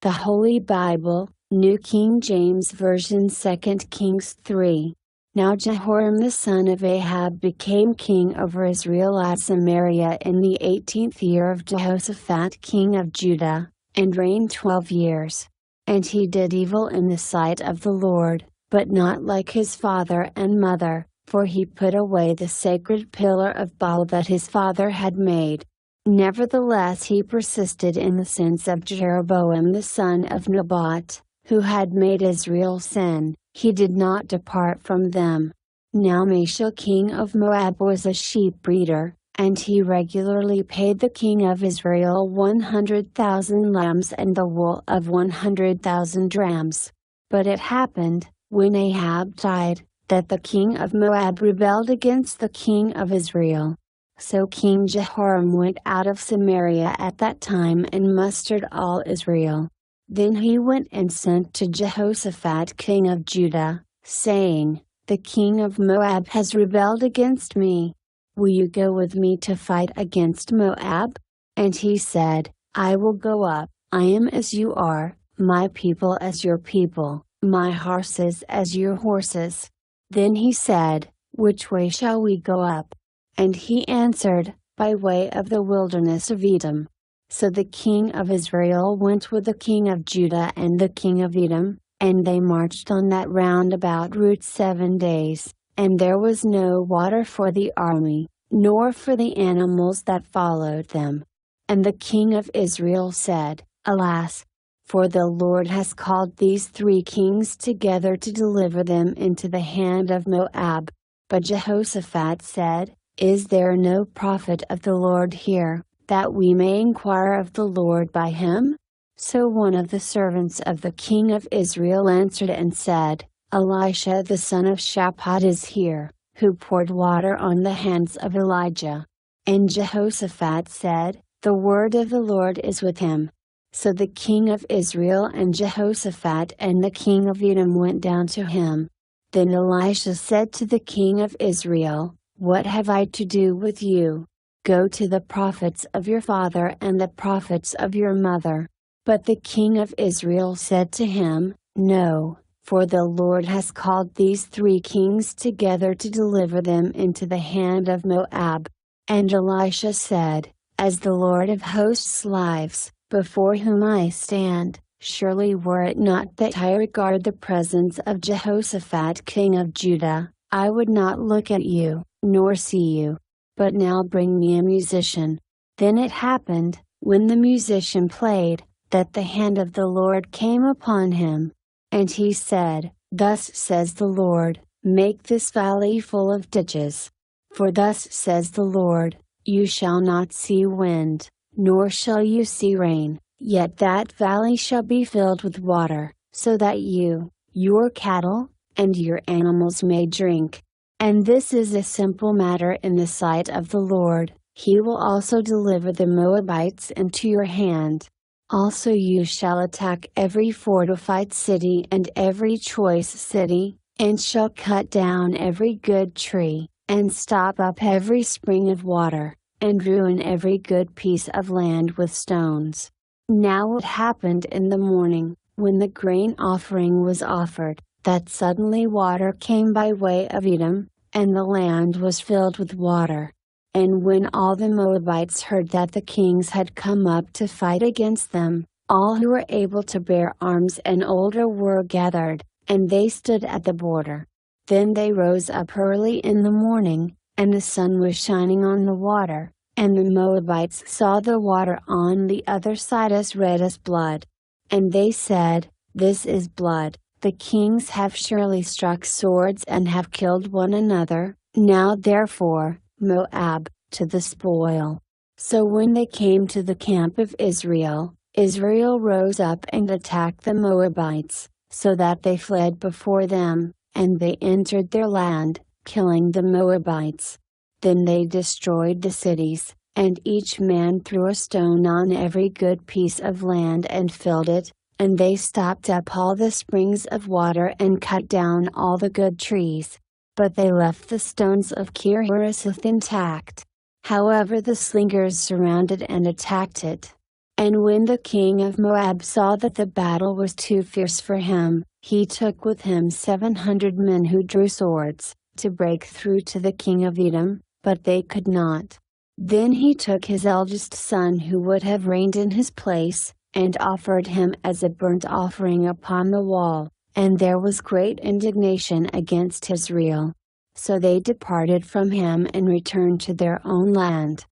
The Holy Bible, New King James Version 2 Kings 3. Now Jehoram the son of Ahab became king over Israel at Samaria in the 18th year of Jehoshaphat king of Judah, and reigned 12 years. And he did evil in the sight of the Lord, but not like his father and mother, for he put away the sacred pillar of Baal that his father had made. Nevertheless he persisted in the sins of Jeroboam the son of Nebat, who had made Israel sin. He did not depart from them. Now Mashal king of Moab was a sheep breeder, and he regularly paid the king of Israel 100,000 lambs and the wool of 100,000 rams. But it happened, when Ahab died, that the king of Moab rebelled against the king of Israel. So King Jehoram went out of Samaria at that time and mustered all Israel. Then he went and sent to Jehoshaphat king of Judah, saying, "The king of Moab has rebelled against me. Will you go with me to fight against Moab?" And he said, "I will go up. I am as you are, my people as your people, my horses as your horses." Then he said, "Which way shall we go up?" And he answered, "By way of the wilderness of Edom." So the king of Israel went with the king of Judah and the king of Edom, and they marched on that roundabout route 7 days, and there was no water for the army, nor for the animals that followed them. And the king of Israel said, "Alas! For the Lord has called these 3 kings together to deliver them into the hand of Moab." But Jehoshaphat said, "Is there no prophet of the Lord here, that we may inquire of the Lord by him?" So one of the servants of the king of Israel answered and said, "Elisha the son of Shaphat is here, who poured water on the hands of Elijah." And Jehoshaphat said, "The word of the Lord is with him." So the king of Israel and Jehoshaphat and the king of Edom went down to him. Then Elisha said to the king of Israel, "What have I to do with you? Go to the prophets of your father and the prophets of your mother." But the king of Israel said to him, "No, for the Lord has called these 3 kings together to deliver them into the hand of Moab." And Elisha said, "As the Lord of hosts lives, before whom I stand, surely were it not that I regard the presence of Jehoshaphat king of Judah, I would not look at you, nor see you. But now bring me a musician." Then it happened, when the musician played, that the hand of the Lord came upon him. And he said, "Thus says the Lord, make this valley full of ditches. For thus says the Lord, you shall not see wind, nor shall you see rain, yet that valley shall be filled with water, so that you, your cattle, and your animals may drink. And this is a simple matter in the sight of the Lord. He will also deliver the Moabites into your hand. Also you shall attack every fortified city and every choice city, and shall cut down every good tree, and stop up every spring of water, and ruin every good piece of land with stones." Now it happened in the morning, when the grain offering was offered, that suddenly water came by way of Edom, and the land was filled with water. And when all the Moabites heard that the kings had come up to fight against them, all who were able to bear arms and older were gathered, and they stood at the border. Then they rose up early in the morning, and the sun was shining on the water, and the Moabites saw the water on the other side as red as blood. And they said, "This is blood. The kings have surely struck swords and have killed one another. Now therefore, Moab, to the spoil." So when they came to the camp of Israel, Israel rose up and attacked the Moabites, so that they fled before them, and they entered their land, killing the Moabites. Then they destroyed the cities, and each man threw a stone on every good piece of land and filled it, and they stopped up all the springs of water and cut down all the good trees. But they left the stones of Kir-Hareseth intact. However the slingers surrounded and attacked it. And when the king of Moab saw that the battle was too fierce for him, he took with him 700 men who drew swords, to break through to the king of Edom, but they could not. Then he took his eldest son who would have reigned in his place, and offered him as a burnt offering upon the wall, and there was great indignation against Israel. So they departed from him and returned to their own land.